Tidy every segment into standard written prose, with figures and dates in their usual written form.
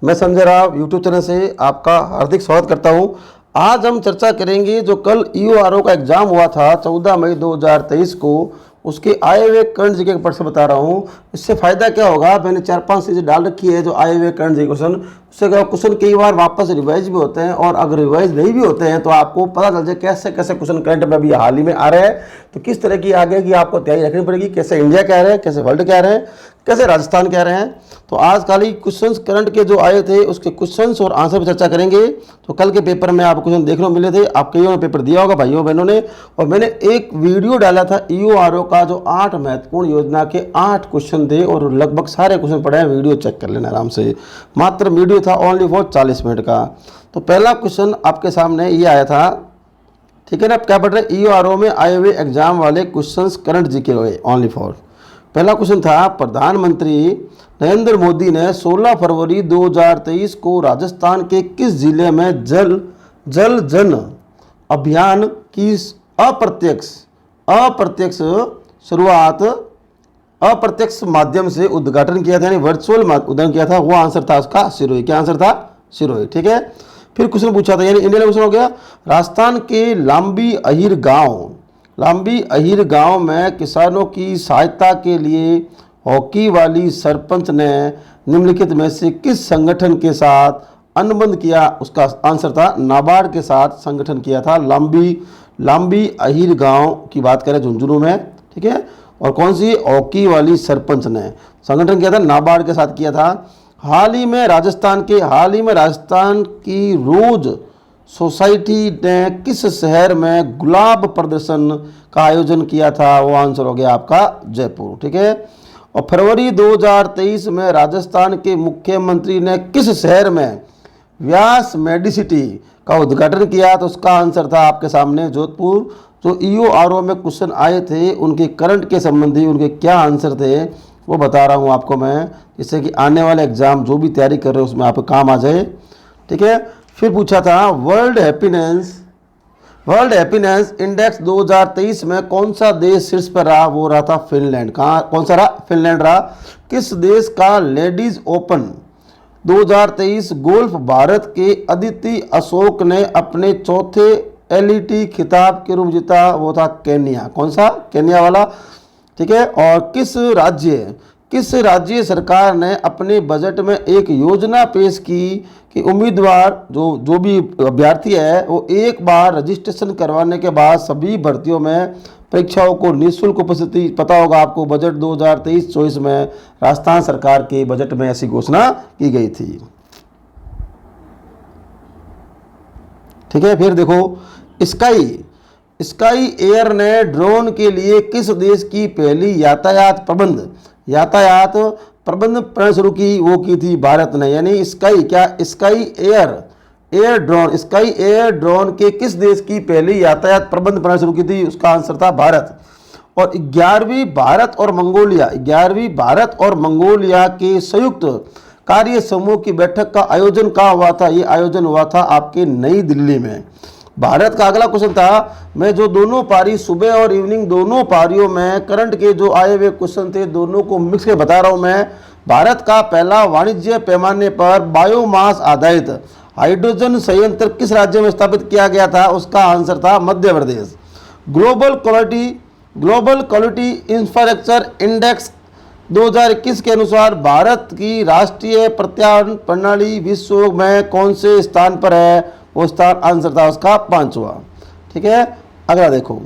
मैं Sanjay Rao YouTube channel से आपका हार्दिक स्वागत करता हूं। आज हम चर्चा करेंगे जो कल ईओआरओ का एग्जाम हुआ था 14 मई 2023 को, उसके आए हुए करंट जीके का प्रश्न बता रहा हूं। इससे फायदा क्या होगा, मैंने 4-5 चीज़ें डाल रखी है जो आए हुए करंट जीके क्वेश्चन, उससे क्या क्वेश्चन कई बार वापस रिवाइज भी होते हैं, और अगर रिवाइज नहीं भी होते हैं तो आपको पता चल जाए कैसे कैसे क्वेश्चन करंट में अभी हाल ही में आ रहे हैं, तो किस तरह की आगे की आपको तैयारी रखनी पड़ेगी, कैसे इंडिया कह रहे हैं, कैसे वर्ल्ड कह रहे हैं, कैसे राजस्थान कह रहे हैं। तो आज खाली क्वेश्चंस करंट के जो आए थे उसके क्वेश्चंस और आंसर पर चर्चा करेंगे। तो कल के पेपर में आपको क्वेश्चन देखने को मिले थे, आप कईयों ने पेपर दिया होगा भाइयों बहनों ने, और मैंने एक वीडियो डाला था ईओआरओ का जो 8 महत्वपूर्ण योजना के 8 क्वेश्चन थे, और लगभग सारे क्वेश्चन पढ़े हैं। वीडियो चेक कर लेना आराम से, मात्र वीडियो था ओनली फॉर 40 मिनट का। तो पहला क्वेश्चन आपके सामने ये आया था, ठीक है ना। आप क्या पढ़ रहे हैं, ईओआरओ में आए हुए एग्जाम वाले क्वेश्चंस करंट जीके हुए ओनली फॉर। पहला क्वेश्चन था, प्रधानमंत्री नरेंद्र मोदी ने 16 फरवरी 2023 को राजस्थान के किस जिले में जल जन अभियान की अप्रत्यक्ष शुरुआत अप्रत्यक्ष माध्यम से उद्घाटन किया था, यानी वर्चुअल उद्घाटन किया था। वो आंसर था उसका सिरोही। क्या आंसर था? सिरोही, ठीक है। फिर क्वेश्चन पूछा था, यानी इंडियन क्वेश्चन हो गया, राजस्थान के लांबी अहिर गांव में किसानों की सहायता के लिए हॉकी वाली सरपंच ने निम्नलिखित में से किस संगठन के साथ अनुबंध किया? उसका आंसर था नाबार्ड के साथ संगठन किया था। लांबी अहिर गांव की बात करें झुंझुनू में, ठीक है। और कौन सी? हॉकी वाली सरपंच ने संगठन किया था, नाबार्ड के साथ किया था। हाल ही में राजस्थान की रोज सोसाइटी ने किस शहर में गुलाब प्रदर्शन का आयोजन किया था? वो आंसर हो गया आपका जयपुर, ठीक है। और फरवरी 2023 में राजस्थान के मुख्यमंत्री ने किस शहर में व्यास मेडिसिटी का उद्घाटन किया? तो उसका आंसर था आपके सामने जोधपुर। जो ईओआरओ में क्वेश्चन आए थे उनके करंट के संबंधी उनके क्या आंसर थे वो बता रहा हूँ आपको मैं, जिससे कि आने वाले एग्जाम जो भी तैयारी कर रहे हो उसमें आपको काम आ जाए, ठीक है। फिर पूछा था, वर्ल्ड हैप्पीनेस इंडेक्स 2023 में कौन सा देश शीर्ष पर रहा? वो रहा था फिनलैंड। कौन सा रहा? फिनलैंड रहा। किस देश का लेडीज ओपन 2023 गोल्फ भारत के अदिति अशोक ने अपने चौथे एलईटी खिताब के रूप जीता? वो था केन्या। कौन सा? केन्या वाला, ठीक है। और किस राज्य सरकार ने अपने बजट में एक योजना पेश की कि उम्मीदवार जो भी अभ्यर्थी है वो एक बार रजिस्ट्रेशन करवाने के बाद सभी भर्तियों में परीक्षाओं को निःशुल्क उपस्थिति? पता होगा आपको, बजट 2023-24 में राजस्थान सरकार के बजट में ऐसी घोषणा की गई थी, ठीक है। फिर देखो, स्काई एयर ने ड्रोन के लिए किस देश की पहली यातायात प्रबंध प्रणाली शुरू की? वो की थी भारत ने। यानी स्काई एयर ड्रोन के किस देश की पहली यातायात प्रबंध प्रणाली शुरू की थी? उसका आंसर था भारत। और 11वीं भारत और मंगोलिया के संयुक्त कार्य समूह की बैठक का आयोजन कहाँ हुआ था? ये आयोजन हुआ था आपके नई दिल्ली में। भारत का अगला क्वेश्चन था, मैं जो दोनों पारी सुबह और इवनिंग दोनों पारियों में करंट के जो आए हुए क्वेश्चन थे दोनों को मिक्स के बता रहा हूं मैं। भारत का पहला वाणिज्य पैमाने पर बायोमास आधारित हाइड्रोजन संयंत्र किस राज्य में स्थापित किया गया था? उसका आंसर था Madhya Pradesh. Global quality infrastructure index 2021 के अनुसार भारत की राष्ट्रीय पर्यावरण प्रणाली विश्व में कौन से स्थान पर है? वो स्थान आंसर था उसका 5वां, ठीक है। अगला देखो,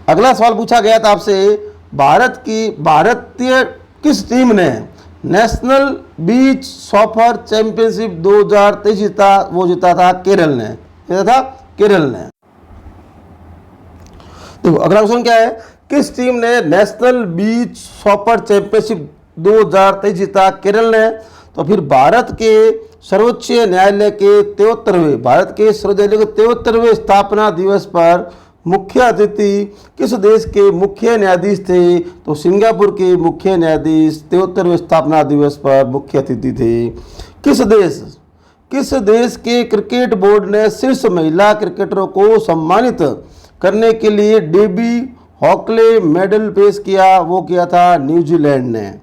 अगला सवाल पूछा गया था आपसे, भारतीय किस टीम ने नेशनल बीच सॉकर चैंपियनशिप 2023 जीता? वो जीता था केरल ने। देखो अगला क्वेश्चन क्या है, किस टीम ने नेशनल बीच सॉकर चैंपियनशिप 2023 जीता? केरल ने। तो फिर भारत के सर्वोच्च न्यायालय के 73वें स्थापना दिवस पर मुख्य अतिथि किस देश के मुख्य न्यायाधीश थे? तो सिंगापुर के मुख्य न्यायाधीश 73वें स्थापना दिवस पर मुख्य अतिथि थे। किस देश के क्रिकेट बोर्ड ने शीर्ष महिला क्रिकेटरों को सम्मानित करने के लिए डेबी हॉकले मेडल पेश किया? वो किया था न्यूजीलैंड ने।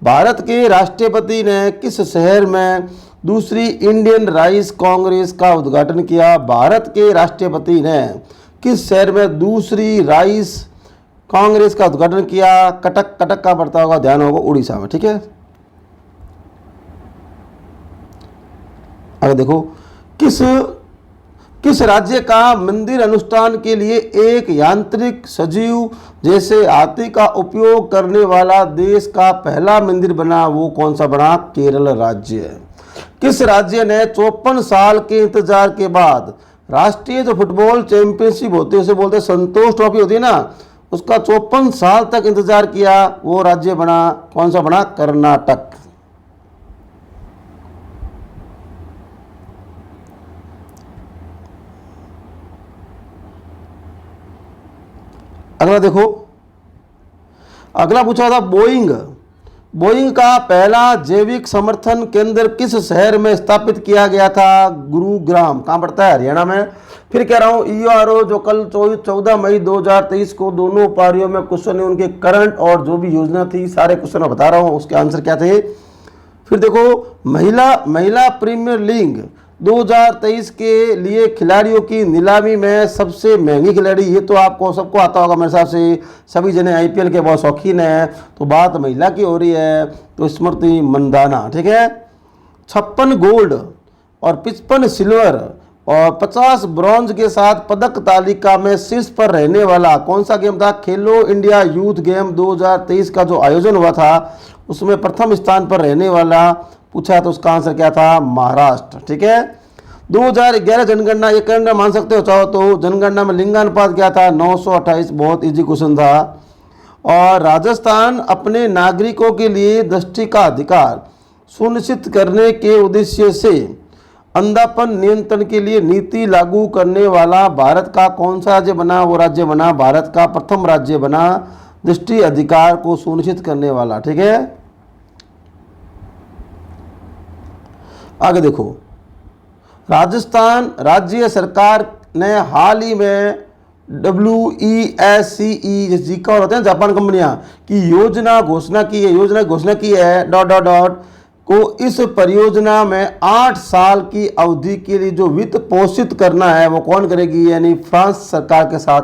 भारत के राष्ट्रपति ने किस शहर में दूसरी इंडियन राइस कांग्रेस का उद्घाटन किया? भारत के राष्ट्रपति ने किस शहर में दूसरी राइस कांग्रेस का उद्घाटन किया? कटक, कटक का पड़ता होगा, ध्यान होगा उड़ीसा में। ठीक है, अगर देखो किस राज्य का मंदिर अनुष्ठान के लिए एक यांत्रिक सजीव जैसे हाथी का उपयोग करने वाला देश का पहला मंदिर बना? वो कौन सा बना? केरल राज्य है। किस राज्य ने 54 साल के इंतजार के बाद राष्ट्रीय जो फुटबॉल चैंपियनशिप होती है, उसे बोलते हैं संतोष ट्रॉफी होती है ना, उसका 54 साल तक इंतजार किया? वो राज्य बना, कौन सा बना? कर्नाटक। अगला देखो, अगला पूछा था बोइंग का पहला जैविक समर्थन केंद्र किस शहर में स्थापित किया गया था? गुरुग्राम। कहाँ पड़ता है? हरियाणा में। फिर कह रहा हूँ EORO जो कल 14 मई 2023 को दोनों पारियों में क्वेश्चन है, उनके करंट और जो भी योजना थी सारे क्वेश्चन मैं बता रहा हूँ, उसके आंसर क्या थे। फिर देखो महिला प्रीमियर लीग 2023 के लिए खिलाड़ियों की नीलामी में सबसे महंगी खिलाड़ी, ये तो आपको सबको आता होगा मेरे हिसाब से, सभी जने IPL के बहुत शौकीन हैं, तो बात महिला की हो रही है, तो स्मृति मंदाना। ठीक है, 56 गोल्ड और 55 सिल्वर और 50 ब्रॉन्ज के साथ पदक तालिका में शीर्ष पर रहने वाला कौन सा गेम था? खेलो इंडिया यूथ गेम 2023 का जो आयोजन हुआ था उसमें प्रथम स्थान पर रहने वाला पूछा, तो उसका आंसर क्या था? महाराष्ट्र। ठीक है, 2011 जनगणना, ये करना मान सकते हो चाहो तो, जनगणना में लिंगानुपात क्या था? 928। बहुत इजी क्वेश्चन था। और राजस्थान अपने नागरिकों के लिए दृष्टि का अधिकार सुनिश्चित करने के उद्देश्य से अंधापन नियंत्रण के लिए नीति लागू करने वाला भारत का कौन सा राज्य बना? वो राज्य बना, भारत का प्रथम राज्य बना दृष्टि अधिकार को सुनिश्चित करने वाला। ठीक है, आगे देखो, राजस्थान राज्य सरकार ने हाल ही में WESCE जीका होते हैं जापान कंपनियां की योजना घोषणा की है को इस परियोजना में 8 साल की अवधि के लिए जो वित्त पोषित करना है वो कौन करेगी? यानी फ्रांस सरकार के साथ,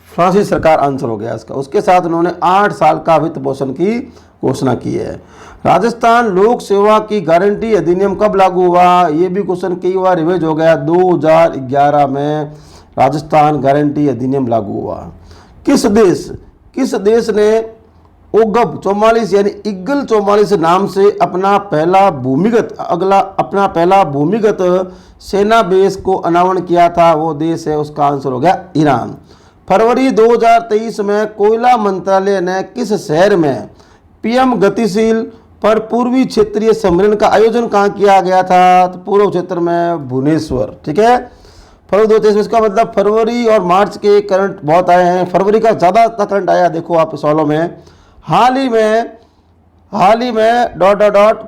फ्रांसीसी सरकार आंसर हो गया इसका, उसके साथ उन्होंने 8 साल का वित्त पोषण की घोषणा की है। राजस्थान लोक सेवा की गारंटी अधिनियम कब लागू हुआ? ये भी क्वेश्चन कई बार रिवाइज हो गया। 2011 में राजस्थान गारंटी अधिनियम लागू हुआ। किस देश ने ओगब 44 यानी ईगल 44 नाम से अपना पहला भूमिगत सेना बेस को अनावरण किया था? वो देश है, उसका आंसर हो गया ईरान। फरवरी 2023 में कोयला मंत्रालय ने किस शहर में PM गतिशील पर पूर्वी क्षेत्रीय सम्मेलन का आयोजन कहाँ किया गया था? तो पूर्व क्षेत्र में भुवनेश्वर। ठीक है, फरवरी 2023 में, इसका मतलब फरवरी और मार्च के करंट बहुत आए हैं, फरवरी का ज़्यादा करंट आया। देखो आप सवालों में हाल ही में ...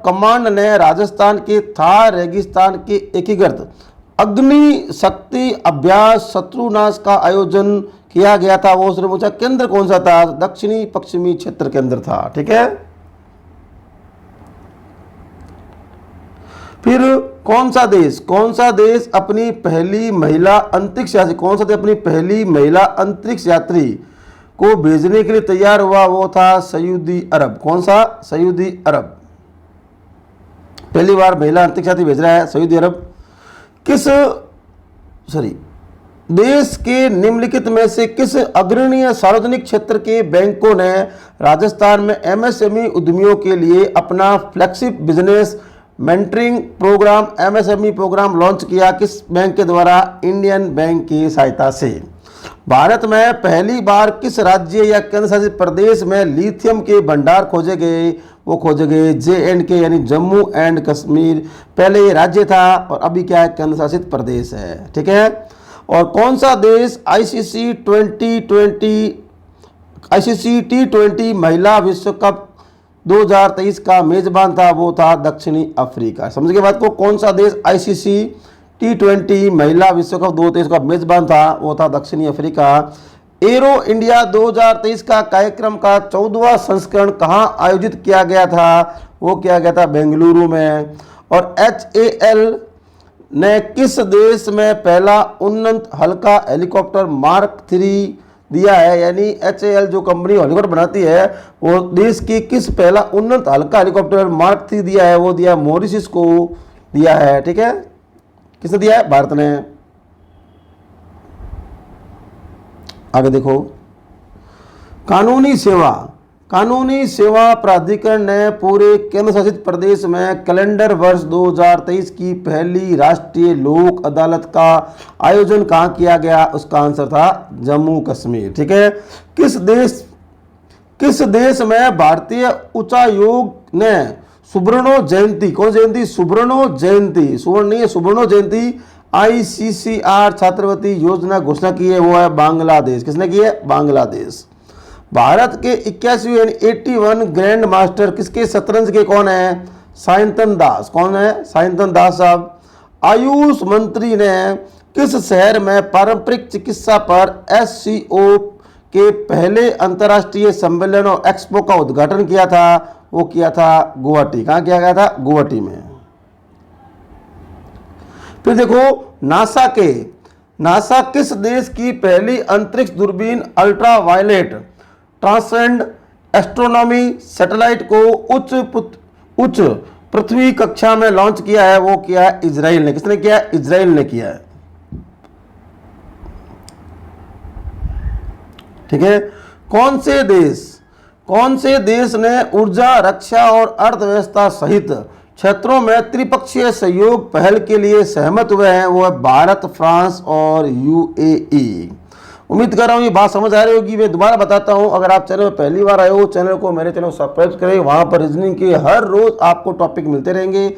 कमांड ने राजस्थान के थार रेगिस्तान के एकीकृत अग्नि शक्ति अभ्यास शत्रुनाश का आयोजन किया गया था। वो उसने पूछा केंद्र कौन सा था? दक्षिणी पश्चिमी क्षेत्र केंद्र था। ठीक है, फिर कौन सा देश अपनी पहली महिला अंतरिक्ष यात्री को भेजने के लिए तैयार हुआ? वो था सऊदी अरब। कौन सा? सऊदी अरब। पहली बार महिला अंतरिक्ष यात्री भेज रहा है सऊदी अरब। देश के निम्नलिखित में से किस अग्रणीय सार्वजनिक क्षेत्र के बैंकों ने राजस्थान में MSME उद्यमियों के लिए अपना flagship business mentoring programme MSME programme launch किया? किस बैंक के द्वारा? इंडियन बैंक की सहायता से। भारत में पहली बार किस राज्य या केंद्र शासित प्रदेश में लिथियम के भंडार खोजे गए? वो खोजे गए JNK यानी जम्मू एंड कश्मीर। पहले ये राज्य था और अभी क्या है? केंद्र शासित प्रदेश है। ठीक है, और कौन सा देश ICC T20 महिला विश्व कप 2023 का मेजबान था? वो था दक्षिणी अफ्रीका। समझ के बात को, कौन सा देश ICC T20 महिला विश्व कप 2023 का मेजबान था? वो था दक्षिणी अफ्रीका। एरो इंडिया 2023 का कार्यक्रम का 14वां संस्करण कहाँ आयोजित किया गया था? वो किया गया था बेंगलुरु में। और HAL ने किस देश में पहला उन्नत हल्का हेलीकॉप्टर मार्क 3 दिया है? यानी HAL जो कंपनी हेलीकॉप्टर बनाती है वो देश की किस पहला उन्नत हल्का हेलीकॉप्टर मार्क 3 दिया है? वो दिया मॉरिशस को दिया है। ठीक है, किसने दिया है? भारत ने। आगे देखो, कानूनी सेवा प्राधिकरण ने पूरे केंद्र शासित प्रदेश में कैलेंडर वर्ष 2023 की पहली राष्ट्रीय लोक अदालत का आयोजन कहाँ किया गया? उसका आंसर था जम्मू कश्मीर। ठीक है, किस देश में भारतीय उच्चायोग ने सुब्रनो जयंती, कौन जयंती? सुब्रनो जयंती, सुवर्ण नहीं है, सुब्रनो जयंती ICCR छात्रवृत्ति योजना घोषणा की है? वो है बांग्लादेश। किसने की है? बांग्लादेश। भारत के 81 यानी 81 ग्रैंड मास्टर किसके शतरंज के कौन है? साइंतन दास। कौन है? साइंतन दास साहब। आयुष मंत्री ने किस शहर में पारंपरिक चिकित्सा पर SCO के पहले अंतर्राष्ट्रीय सम्मेलन और एक्सपो का उद्घाटन किया था? वो किया था गुवाहाटी। कहाँ किया गया था? गुवाहाटी में। फिर देखो, नासा किस देश की पहली अंतरिक्ष दूरबीन ultra violet transcend astronomy satellite को उच्च पृथ्वी कक्षा में लॉन्च किया है? वो किया है इजराइल ने। किसने किया है? इजराइल ने किया है। ठीक है, कौन से देश ने ऊर्जा, रक्षा और अर्थव्यवस्था सहित क्षेत्रों में त्रिपक्षीय सहयोग पहल के लिए सहमत हुए हैं? वो है भारत, फ्रांस और UAE। उम्मीद कर रहा हूँ ये बात समझ आ रही होगी। मैं दोबारा बताता हूँ, अगर आप चैनल में पहली बार आए हो, मेरे चैनल को सब्सक्राइब करें। वहाँ पर रीजनिंग के हर रोज आपको टॉपिक मिलते रहेंगे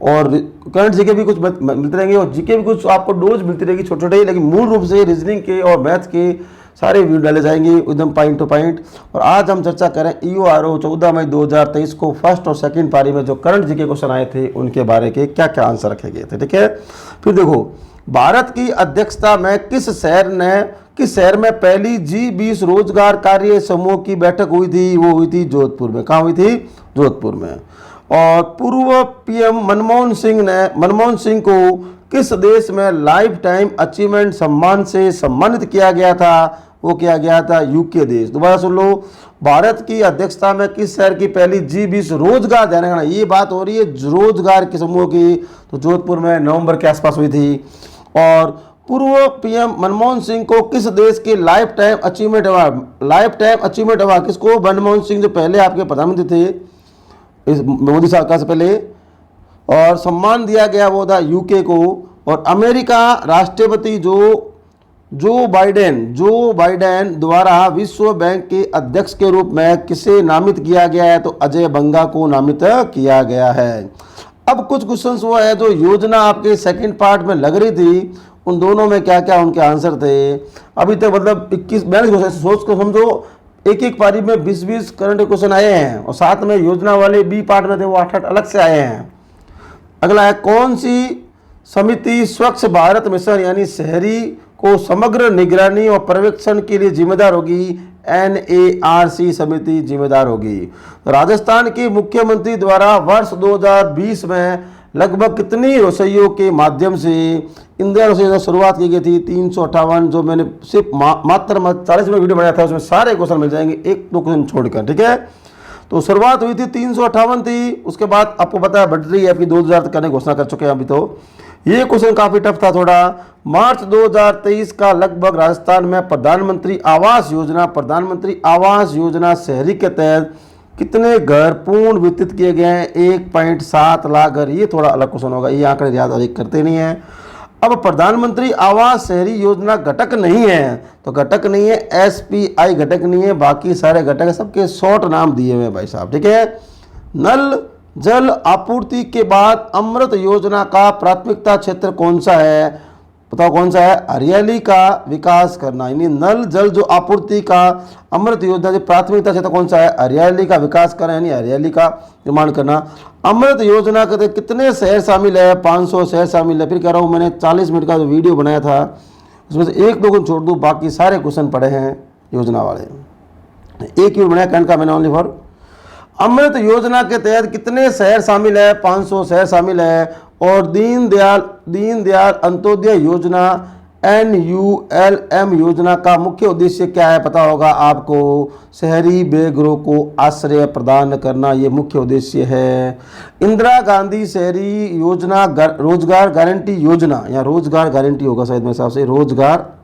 और करंट जीके भी कुछ मिलते रहेंगे और जीके भी कुछ आपको डोज मिलती रहेगी छोटे छोटे, लेकिन मूल रूप से रीजनिंग के और मैथ के सारे वीडियो डाले जाएंगे एकदम पॉइंट टू पॉइंट। और आज हम चर्चा करें EORO 14 मई 2023 को फर्स्ट और सेकंड पारी में जो करंट जीके क्वेश्चन आए थे उनके बारे के क्या क्या आंसर रखे गए थे। ठीक है, फिर देखो, भारत की अध्यक्षता में किस शहर में पहली G20 रोजगार कार्य समूह की बैठक हुई थी? वो हुई थी जोधपुर में। कहाँ हुई थी? जोधपुर में। और पूर्व PM मनमोहन सिंह को किस देश में लाइफ टाइम अचीवमेंट सम्मान से सम्मानित किया गया था? वो किया गया था UK देश। दोबारा सुन लो, भारत की अध्यक्षता में किस शहर की पहली G20 रोजगार, ध्यान रखना ये बात हो रही है रोजगार के समूह की, तो जोधपुर में नवंबर के आसपास हुई थी। और पूर्व PM मनमोहन सिंह को किस देश के लाइफ टाइम अचीवमेंट अवार्ड किसको? मनमोहन सिंह जो पहले आपके प्रधानमंत्री थे इस मोदी सरकार से पहले, और सम्मान दिया गया वो था UK को। और अमेरिका राष्ट्रपति जो बाइडेन द्वारा विश्व बैंक के अध्यक्ष के रूप में किसे नामित किया गया है? तो अजय बंगा को नामित किया गया है। अब कुछ क्वेश्चंस वो है जो योजना आपके सेकंड पार्ट में लग रही थी, उन दोनों में क्या क्या उनके आंसर थे। अभी तक मतलब 21-42 क्वेश्चन, सोच को समझो एक पारी में 20-20 करंट क्वेश्चन आए हैं और साथ में योजना वाले B पार्ट में थे वो 8-8 अलग से आए हैं। अगला है, कौन सी समिति स्वच्छ भारत मिशन यानी शहरी को समग्र निगरानी और पर्यवेक्षण के लिए जिम्मेदार होगी? NARC समिति जिम्मेदार होगी। राजस्थान के मुख्यमंत्री द्वारा वर्ष 2020 में लगभग कितनी रसोइयों के माध्यम से इंदिरा रसोई की शुरुआत की गई थी? 358। जो मैंने सिर्फ मात्र 40 मिनट वीडियो बनाया था उसमें सारे क्वेश्चन मिल जाएंगे, 1-2 क्वेश्चन छोड़कर। ठीक है, तो शुरुआत हुई थी 358 थी। उसके बाद आपको पता है बढ़ रही है, आपकी 2000 तक करने की घोषणा कर चुके हैं। अभी तो ये क्वेश्चन काफी टफ था थोड़ा। मार्च 2023 का लगभग राजस्थान में प्रधानमंत्री आवास योजना शहरी के तहत कितने घर पूर्ण वितरित किए गए हैं? 1.7 लाख घर। ये थोड़ा अलग क्वेश्चन होगा, ये आंकड़े याद करते नहीं है। अब प्रधानमंत्री आवास शहरी योजना घटक नहीं है, तो घटक नहीं है, SPI घटक नहीं है, बाकी सारे घटक सबके शॉर्ट नाम दिए हुए हैं भाई साहब। ठीक है, नल जल आपूर्ति के बाद अमृत योजना का प्राथमिकता क्षेत्र कौन सा है? बताओ कौन सा है? हरियाली का विकास करना। यानी नल जल जो आपूर्ति का अमृत योजना की प्राथमिकता क्षेत्र कौन सा है? हरियाली का विकास करना, यानी हरियाली का निर्माण करना। अमृत योजना के तहत कितने शहर शामिल है? 500 शहर शामिल है। फिर कह रहा हूँ मैंने 40 मिनट का जो वीडियो बनाया था उसमें से एक दो क्वेश्चन छोड़ दूँ, बाकी सारे क्वेश्चन पड़े हैं योजना वाले। एक ही बनाया करंट का मैंने ओनली फॉर। अमृत योजना के तहत कितने शहर शामिल है? 500 शहर शामिल है। और दीनदयाल अंत्योदय योजना NULM योजना का मुख्य उद्देश्य क्या है? पता होगा आपको, शहरी बेघरों को आश्रय प्रदान करना, ये मुख्य उद्देश्य है। इंदिरा गांधी शहरी योजना रोजगार गारंटी योजना, या रोजगार गारंटी होगा शायद मेरे हिसाब से, रोजगार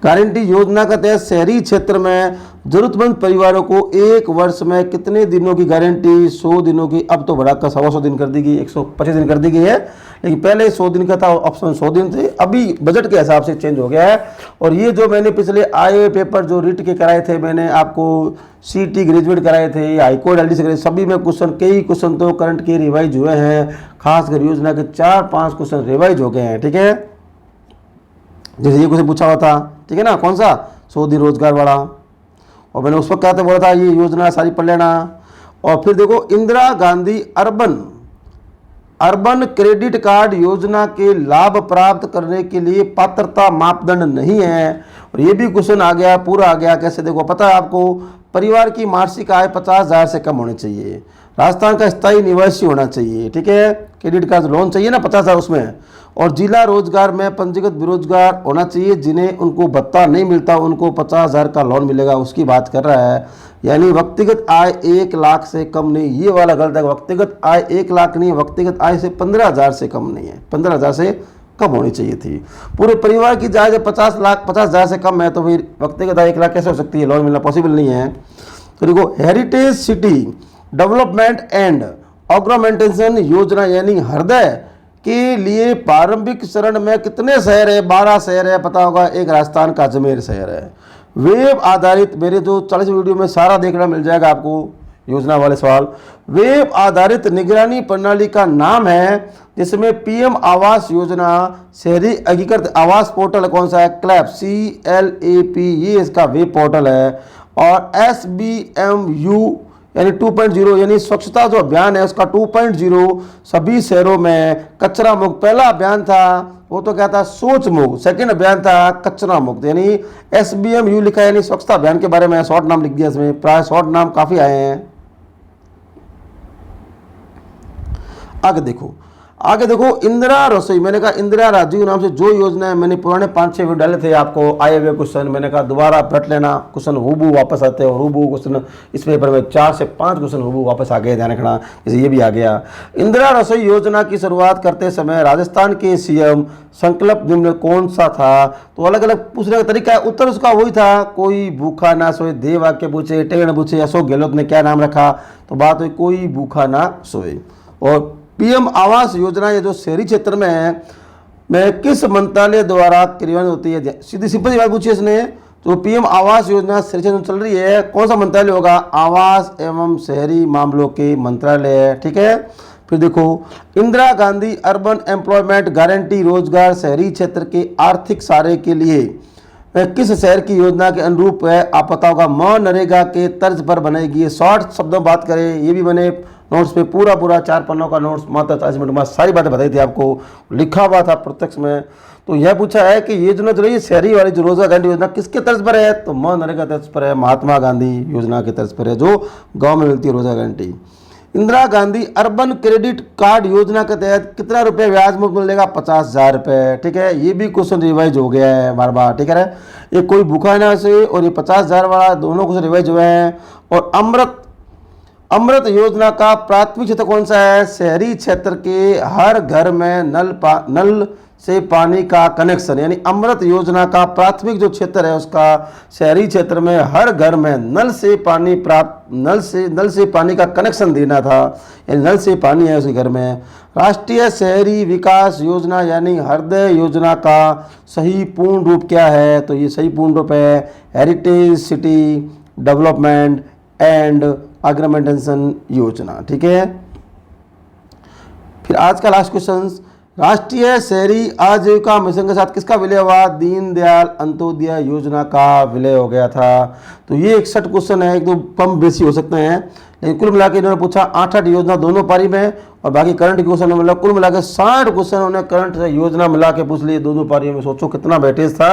गारंटी योजना के तहत शहरी क्षेत्र में जरूरतमंद परिवारों को एक वर्ष में कितने दिनों की गारंटी? 100 दिनों की। अब तो बढ़ाकर 125 दिन कर दी गई, 125 दिन कर दी गई है, लेकिन पहले 100 दिन का था, ऑप्शन 100 दिन थे, अभी बजट के हिसाब से चेंज हो गया है। और ये जो मैंने पिछले आए हुए पेपर जो रिट के कराए थे, मैंने आपको CT ग्रेजुएट कराए थे, हाईकोर्ट LD से कराए, सभी में क्वेश्चन, कई क्वेश्चन तो करंट के रिवाइज हुए हैं, खासकर योजना के 4-5 क्वेश्चन रिवाइज हो गए हैं। ठीक है, जैसे ये क्वेश्चन पूछा हुआ था, ठीक है ना, कौन सा? 100 दिन रोजगार वाला, और मैंने उस वक्त कहते बोला था ये योजना सारी पढ़ लेना। और फिर देखो, Indira Gandhi urban credit card योजना के लाभ प्राप्त करने के लिए पात्रता मापदंड नहीं है। और ये भी क्वेश्चन आ गया, पूरा आ गया। कैसे? देखो, पता है आपको, परिवार की मासिक आय 50,000 से कम होनी चाहिए, राजस्थान का स्थायी निवासी होना चाहिए, ठीक है, क्रेडिट कार्ड लोन चाहिए ना 50,000 उसमें, और जिला रोजगार में पंजीकृत बेरोजगार होना चाहिए, जिन्हें उनको भत्ता नहीं मिलता उनको 50,000 का लोन मिलेगा, उसकी बात कर रहा है। यानी व्यक्तिगत आय 1 लाख से कम नहीं, ये वाला गलत है। व्यक्तिगत आय 1 लाख नहीं, व्यक्तिगत आय से 15,000 से कम नहीं है, 15,000 से कम होनी चाहिए थी। पूरे परिवार की आय जब 50,000 से कम है तो फिर व्यक्तिगत आय 1 लाख कैसे हो सकती है? लोन मिलना पॉसिबल नहीं है। तो देखो, heritage city development and augmentation योजना, यानी हृदय के लिए प्रारंभिक चरण में कितने शहर है? 12 शहर है, पता होगा। एक राजस्थान का अजमेर शहर है। वेब आधारित, मेरे जो 40 वीडियो में सारा देखना मिल जाएगा आपको योजना वाले सवाल। वेब आधारित निगरानी प्रणाली का नाम है, जिसमें PM आवास योजना, शहरी एकीकृत आवास पोर्टल कौन सा है? क्लैप, CLAP, ये इसका वेब पोर्टल है। और SBMU यानी 2.0, यानी स्वच्छता जो अभियान है उसका 2.0, सभी शहरों में कचरा मुक्त। पहला अभियान था वो तो क्या था? सोच मुक्त। सेकंड अभियान था कचरा मुक्त, यानी SBMU लिखा है, यानी स्वच्छता अभियान के बारे में शॉर्ट नाम लिख दिया इसमें, प्राय शॉर्ट नाम काफी आए हैं। आगे देखो इंदिरा रसोई, मैंने कहा इंदिरा राजीव नाम से जो योजना है, मैंने पुराने 5-6 वीडियो डाले थे आपको आए हुए क्वेश्चन, मैंने कहा दोबारा पढ़ लेना, क्वेश्चन हुबू वापस आते हैं, और हुबू क्वेश्चन इस पेपर में 4 से 5 क्वेश्चन हुबू वापस आ गए, ध्यान रखना। जैसे ये भी आ गया। इंदिरा रसोई योजना की शुरुआत करते समय राजस्थान के CM संकल्प निम्न कौन सा था? तो अलग अलग पूछने का तरीका है, उत्तर उसका वही था, कोई भूखा ना सोए। देव वाक्य पूछे, टेढ़ पूछे, अशोक गहलोत ने क्या नाम रखा? तो बात हुई कोई भूखा ना सोए। और PM आवास योजना, ये जो शहरी क्षेत्र में है, में किस मंत्रालय द्वारा क्रियान्वित होती है? सीधी सिंपल बात पूछी इसने। तो PM आवास योजना शहरी क्षेत्र में चल रही है, कौन सा मंत्रालय होगा? आवास एवं शहरी मामलों के मंत्रालय है, ठीक है। फिर देखो, Indira Gandhi urban employment guarantee रोजगार शहरी क्षेत्र के आर्थिक सहारे के लिए किस शहर की योजना के अनुरूप है? आप पता होगा मनरेगा के तर्ज पर बनाएगी। शॉर्ट शब्दों में बात करें, ये भी मैंने नोट्स पे पूरा 4 पन्नों का नोट्स मात्र 40 मिनट में सारी बातें बताई थी आपको, लिखा हुआ था प्रत्यक्ष में। तो यह पूछा है कि ये योजना जो है शहरी वाली जो रोजगार गारंटी योजना किसके तर्ज पर है? तो मनरेगा तर्ज पर है, महात्मा गांधी योजना के तर्ज पर है, जो गाँव में मिलती है रोजगार guarantee. Indira Gandhi urban credit card योजना के तहत कितना रुपए ब्याज मुक्त मिलेगा? 50,000 रुपये, ठीक है। ये भी क्वेश्चन रिवाइज हो गया है बार बार, ठीक है। ये कोई भूखा ना से और ये 50,000 वाला, दोनों क्वेश्चन रिवाइज हुए हैं। और अमृत योजना का प्राथमिक क्षेत्र कौन सा है? शहरी क्षेत्र के हर घर में नल से पानी का कनेक्शन, यानी अमृत योजना का प्राथमिक जो क्षेत्र है उसका शहरी क्षेत्र में हर घर में नल से पानी का कनेक्शन देना था, यानी नल से पानी है उसके घर में। राष्ट्रीय शहरी विकास योजना यानी हृदय योजना का सही पूर्ण रूप क्या है? तो ये सही पूर्ण रूप है heritage city development and augmentation योजना, ठीक है। फिर आज का लास्ट क्वेश्चन, राष्ट्रीय शहरी आजीविका मिशन के साथ किसका विलय हुआ? दीनदयाल अंत्योदय योजना का विलय हो गया था। तो ये 61 क्वेश्चन है, एक तो कम बेसी हो सकते हैं, लेकिन कुल मिला के इन्होंने पूछा 8 योजना दोनों पारी में और बाकी करंट क्वेश्चन मतलब कुल मिला के 60 क्वेश्चन उन्होंने करंट योजना मिला के पूछ लिए दोनों पारियों में। सोचो कितना वेटेज था।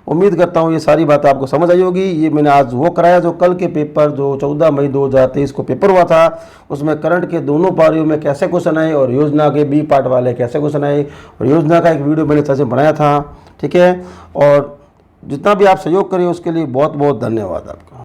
उम्मीद करता हूँ ये सारी बातें आपको समझ आई होगी। ये मैंने आज वो कराया जो कल के पेपर जो 14 मई 2023 को पेपर हुआ था, उसमें करंट के दोनों पारियों में कैसे क्वेश्चन आए और योजना के बी पार्ट वाले कैसे क्वेश्चन आए, और योजना का एक वीडियो मैंने तरह से बनाया था। ठीक है, और जितना भी आप सहयोग करिए उसके लिए बहुत बहुत धन्यवाद आपका।